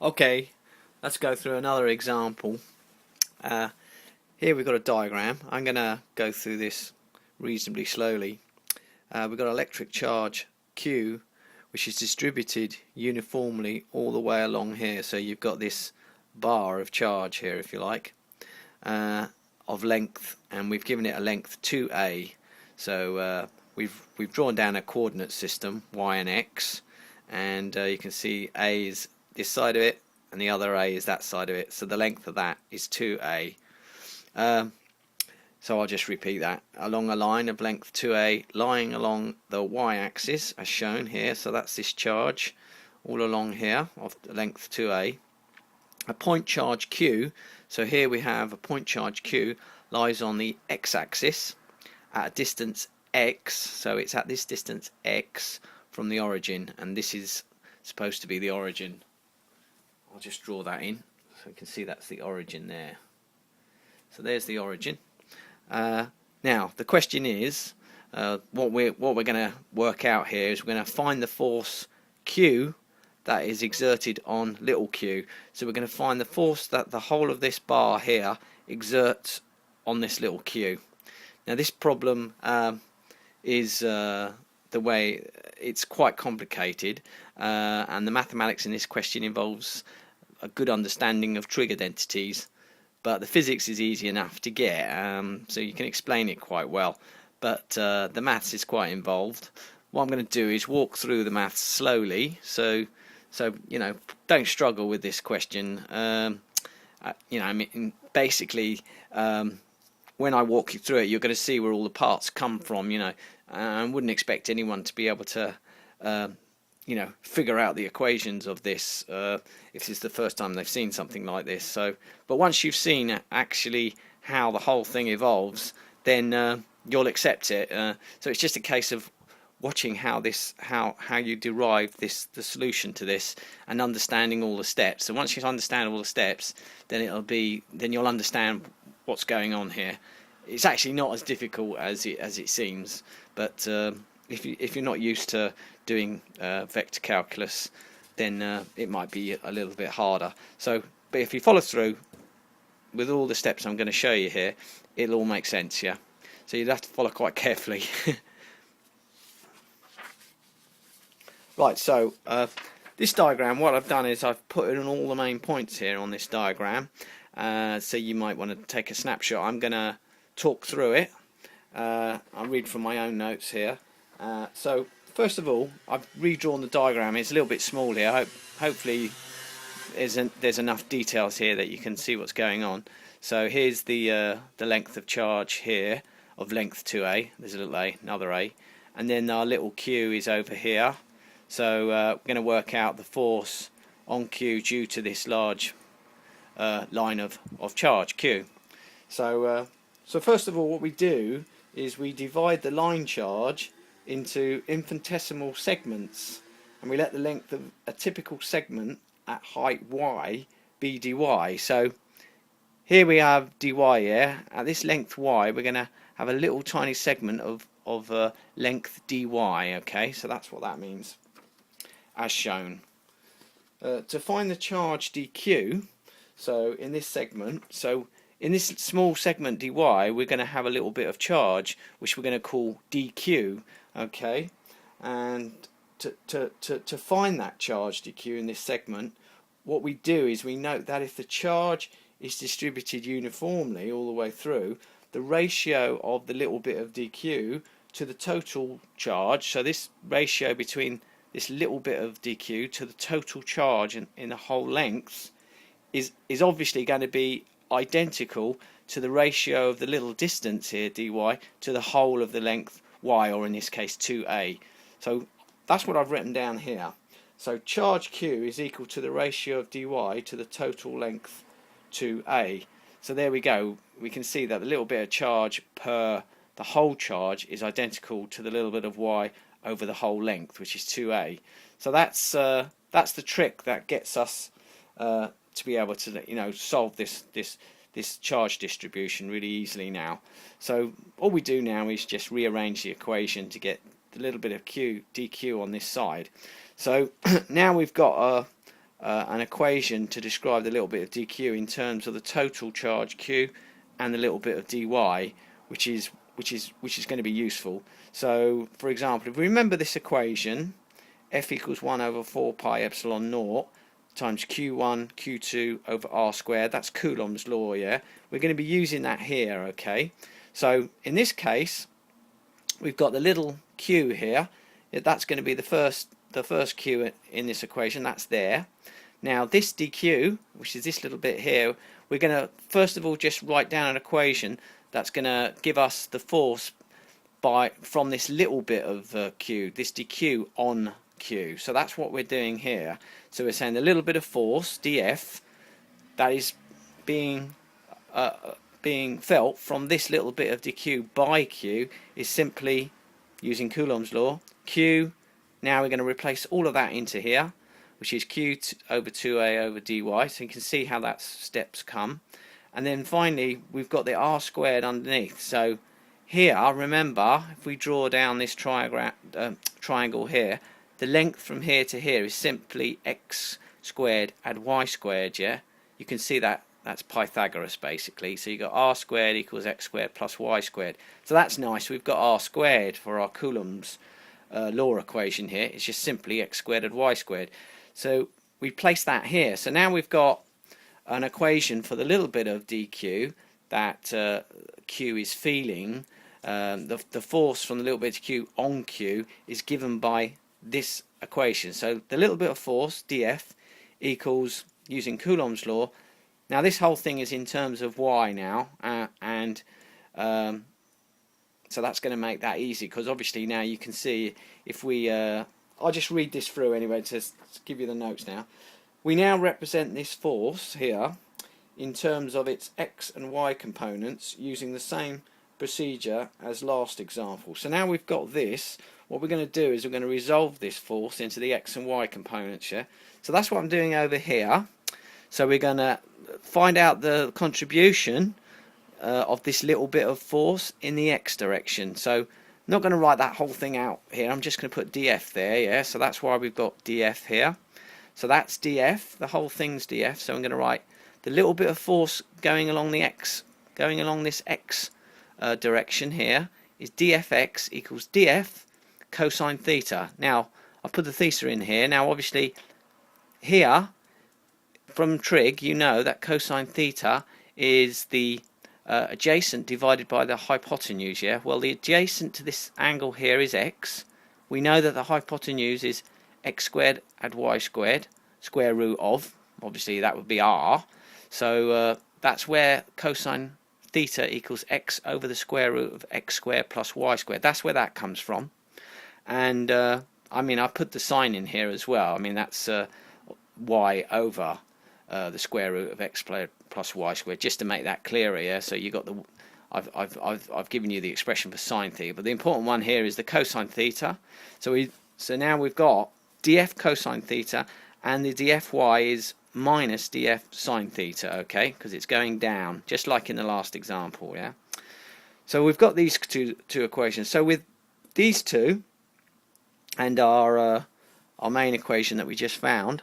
Okay, let's go through another example. Here we've got a diagram. I'm going to go through this reasonably slowly. We've got electric charge Q, which is distributed uniformly all the way along here. So you've got this bar of charge here, if you like, of length, and we've given it a length 2a. So we've drawn down a coordinate system, y and x, and you can see A is this side of it and the other A is that side of it, so the length of that is 2a. So I'll just repeat that. Along a line of length 2a lying along the y-axis as shown here, so that's this charge all along here of length 2a. A point charge Q, so here we have a point charge Q lies on the x-axis at a distance x, so it's at this distance x from the origin, and this is supposed to be the origin. I'll just draw that in so you can see that's the origin there. So there's the origin. Now the question is, what we're going to work out here is we're going to find the force Q that is exerted on little q. So we're going to find the force that the whole of this bar here exerts on this little q. Now this problem is the way it's quite complicated, and the mathematics in this question involves a good understanding of trig identities, but the physics is easy enough to get, so you can explain it quite well, but the maths is quite involved. What I'm going to do is walk through the maths slowly, so you know, don't struggle with this question. You know, I mean, basically when I walk you through it, you're going to see where all the parts come from. You know, I wouldn't expect anyone to be able to you know, figure out the equations of this if it's the first time they've seen something like this. So, but once you've seen actually how the whole thing evolves, then you'll accept it. So it's just a case of watching how you derive the solution to this, and understanding all the steps. So once you understand all the steps, then you'll understand what's going on here. It's actually not as difficult as it seems, but if you're not used to doing vector calculus, then it might be a little bit harder. So, but if you follow through with all the steps I'm going to show you here, it'll all make sense, yeah. So you'd have to follow quite carefully. Right, so this diagram, what I've done is I've put in all the main points here on this diagram, so you might want to take a snapshot. I'm going to talk through it. I'll read from my own notes here. So first of all, I've redrawn the diagram. It's a little bit small here. Hopefully there's enough details here that you can see what's going on. So here's the length of charge here of length 2a. There's a little a, another a, and then our little q is over here. So we're going to work out the force on Q due to this large line of charge Q. So first of all, what we do is we divide the line charge into infinitesimal segments, and we let the length of a typical segment at height y be dy. So here we have dy here. At this length y, we're going to have a little tiny segment of length dy. Okay, so that's what that means, as shown. To find the charge dq, so in this segment, so in this small segment dy, we're going to have a little bit of charge which we're going to call dq. Okay, and to find that charge dq in this segment, what we do is we note that if the charge is distributed uniformly all the way through, the ratio of the little bit of dq to the total charge, so this ratio between this little bit of dq to the total charge in the whole length is obviously going to be identical to the ratio of the little distance here dy to the whole of the length y, or in this case 2a. So that's what I've written down here. So charge q is equal to the ratio of dy to the total length 2a. So there we go. We can see that the little bit of charge per the whole charge is identical to the little bit of y over the whole length, which is 2a. So that's the trick that gets us to be able to, you know, solve this charge distribution really easily now. So all we do now is just rearrange the equation to get the little bit of dq on this side. So now we've got an equation to describe the little bit of dq in terms of the total charge q and the little bit of dy, which is going to be useful. So, for example, if we remember this equation, F equals 1 over 4 pi epsilon naught times Q1 Q2 over R squared. That's Coulomb's law, yeah? We're going to be using that here, okay? So, in this case, we've got the little q here. That's going to be the first q in this equation. That's there. Now, this dq, which is this little bit here, we're going to, first of all, just write down an equation that's going to give us the force from this little bit of q, this dq on q. So that's what we're doing here. So we're saying the little bit of force, df, that is being felt from this little bit of dq by q is simply, using Coulomb's law, q. Now we're going to replace all of that into here, which is q over 2a over dy. So you can see how that steps come. And then finally, we've got the r squared underneath. So here, remember, if we draw down this triangle here, the length from here to here is simply x squared add y squared, yeah? You can see that that's Pythagoras, basically. So you've got r squared equals x squared plus y squared. So that's nice. We've got r squared for our Coulomb's law equation here. It's just simply x squared add y squared. So we place that here. So now we've got an equation for the little bit of dq that q is feeling. The force from the little bit of q on q is given by this equation. So the little bit of force, df, equals, using Coulomb's law. Now this whole thing is in terms of y now, so that's going to make that easy, because obviously now you can see if we I'll just read this through anyway to give you the notes now. We now represent this force here in terms of its x and y components using the same procedure as last example. So now we've got this, what we're going to do is we're going to resolve this force into the x and y components, yeah? So that's what I'm doing over here. So we're going to find out the contribution of this little bit of force in the x direction. So I'm not going to write that whole thing out here. I'm just going to put df there, yeah? So that's why we've got df here. So that's df, the whole thing's df. So I'm going to write the little bit of force going along the x, going along this x direction here is dfx equals df cosine theta. Now I'll put the theta in here. Now obviously here from trig you know that cosine theta is the adjacent divided by the hypotenuse, yeah? Well, the adjacent to this angle here is x. We know that the hypotenuse is x squared add y squared, square root of, obviously that would be r. So that's where cosine theta equals x over the square root of x squared plus y squared. That's where that comes from. And I mean, I put the sign in here as well. I mean, that's y over the square root of x squared plus y squared, just to make that clearer. Yeah. So you got the, I've given you the expression for sine theta, but the important one here is the cosine theta. So now we've got df cosine theta, and the dfy is minus df sine theta, okay, because it's going down, just like in the last example, yeah. So we've got these two equations. So with these two and our main equation that we just found,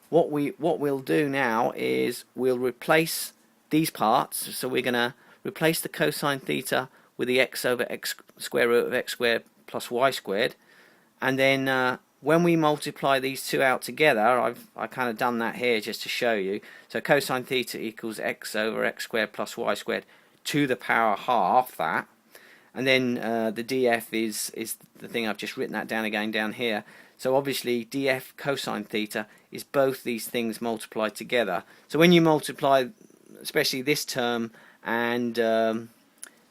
what we'll do now is we'll replace these parts. So we're going to replace the cosine theta with the x over x square root of x squared plus y squared, and then when we multiply these two out together, I kind of done that here just to show you. So cosine theta equals x over x squared plus y squared to the power half that, and then the df is the thing I've just written that down again down here. So obviously df cosine theta is both these things multiplied together. So when you multiply, especially this term and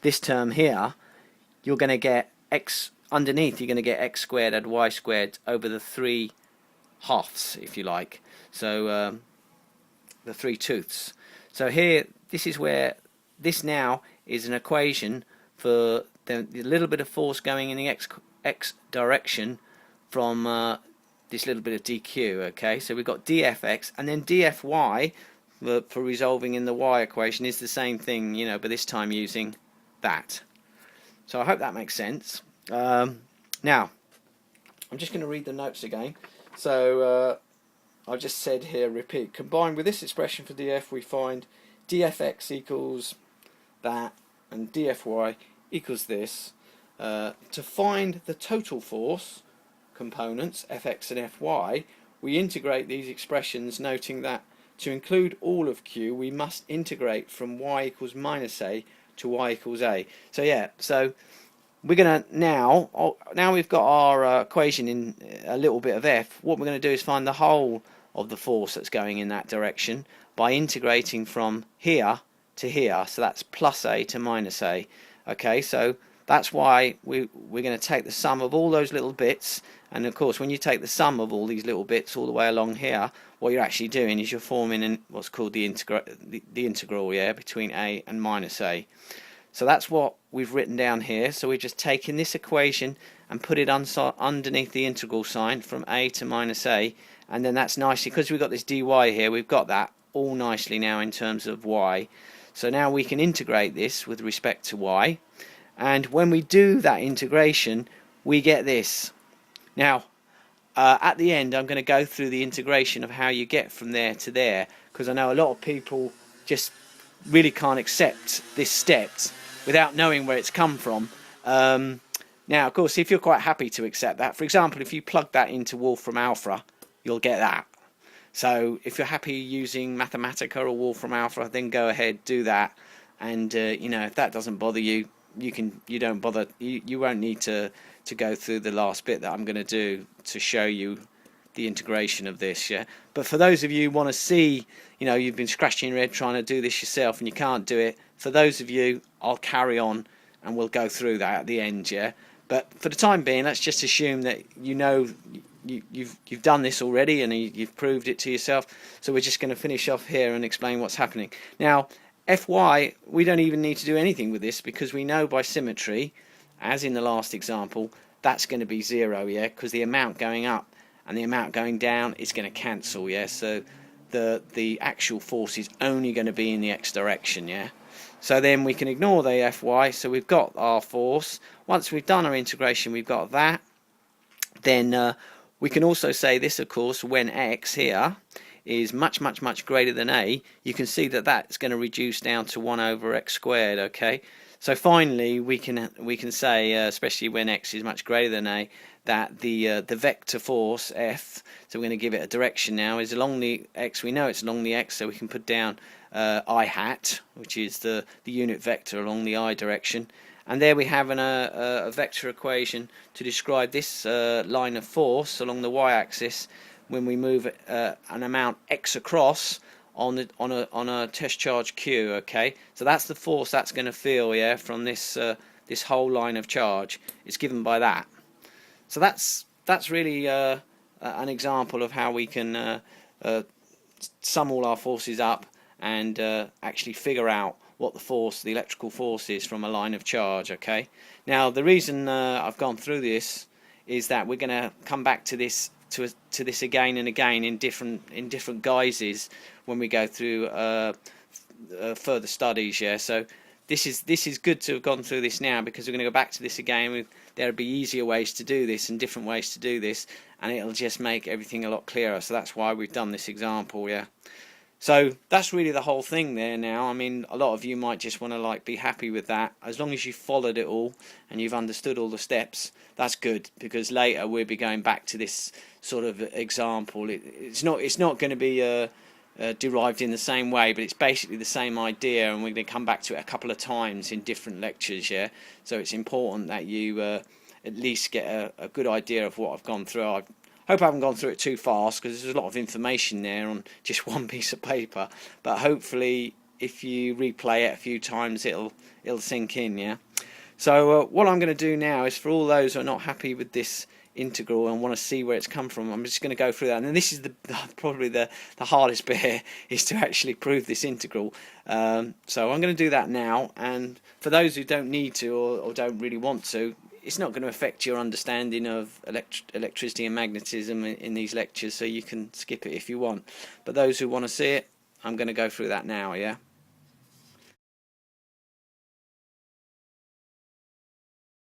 this term here, you're going to get x underneath. You're going to get x squared add y squared over the 3 halves, if you like. So the 3/2. So here, this is where this now is an equation for the little bit of force going in the x direction from this little bit of dq, okay? So we've got dfx, and then dfy for resolving in the y equation is the same thing, you know, but this time using that. So I hope that makes sense. Now I'm just going to read the notes again. So I just said here, repeat. Combined with this expression for df, we find dfx equals that, and dfy equals this. To find the total force components, fx and fy, we integrate these expressions, noting that to include all of q, we must integrate from y equals minus a to y equals a. So yeah, so we're going to now we've got our equation in a little bit of f, what we're going to do is find the whole of the force that's going in that direction by integrating from here to here. So that's plus a to minus a. Okay, so that's why we're going to take the sum of all those little bits, and of course when you take the sum of all these little bits all the way along here, what you're actually doing is you're forming what's called the integral, yeah, between a and minus a. So that's what we've written down here. So we're just taking this equation and put it underneath the integral sign from a to minus a, and then that's nicely, because we've got this dy here, we've got that all nicely now in terms of y. So now we can integrate this with respect to y, and when we do that integration we get this. Now at the end I'm going to go through the integration of how you get from there to there, because I know a lot of people just really can't accept this step without knowing where it's come from. Now of course if you're quite happy to accept that, for example if you plug that into Wolfram Alpha, you'll get that. So if you're happy using Mathematica or Wolfram Alpha, then go ahead, do that. And you know, if that doesn't bother you, you won't need to go through the last bit that I'm going to do to show you the integration of this. Yeah, but for those of you who want to see, you know, you've been scratching your head trying to do this yourself and you can't do it, for those of you, I'll carry on and we'll go through that at the end. Yeah, but for the time being, let's just assume that you know you've done this already and you've proved it to yourself. So we're just going to finish off here and explain what's happening. Now fy, we don't even need to do anything with this, because we know by symmetry, as in the last example, that's going to be 0, yeah, because the amount going up and the amount going down is going to cancel, yeah, so the actual force is only going to be in the x direction, yeah. So then we can ignore the fy, so we've got our force. Once we've done our integration, we've got that. Then we can also say this, of course, when x here is much greater than a, you can see that that's going to reduce down to 1 over x squared. Okay, so finally we can say, especially when x is much greater than a, that the vector force F, so we're going to give it a direction now, is along the x. We know it's along the x, so we can put down I hat, which is the unit vector along the I direction. And there we have a vector equation to describe this line of force along the y-axis when we move an amount x across on a test charge q. Okay, so that's the force that's going to feel, yeah, from this this whole line of charge. It's given by that. So that's really an example of how we can sum all our forces up and actually figure out what the electrical force is from a line of charge. Okay, now the reason I've gone through this is that we're going to come back to this this again and again in different guises when we go through further studies. Yeah, so this is good to have gone through this now, because we're going to go back to this again. There'll be easier ways to do this and different ways to do this, and it'll just make everything a lot clearer. So that's why we've done this example. Yeah, so that's really the whole thing there now. I mean, a lot of you might just want to be happy with that. As long as you've followed it all and you've understood all the steps, that's good, because later we'll be going back to this sort of example. It's not going to be derived in the same way, but it's basically the same idea, and we're going to come back to it a couple of times in different lectures. Yeah, so it's important that you at least get a good idea of what I've gone through. I hope I haven't gone through it too fast, because there's a lot of information there on just one piece of paper, but hopefully if you replay it a few times it'll sink in. Yeah, so what I'm going to do now is, for all those who are not happy with this integral and want to see where it's come from, I'm just going to go through that. And this is probably the hardest bit here, is to actually prove this integral. So I'm going to do that now, and for those who don't need to or don't really want to, it's not going to affect your understanding of electricity and magnetism in these lectures, so you can skip it if you want. But those who want to see it, I'm going to go through that now. Yeah.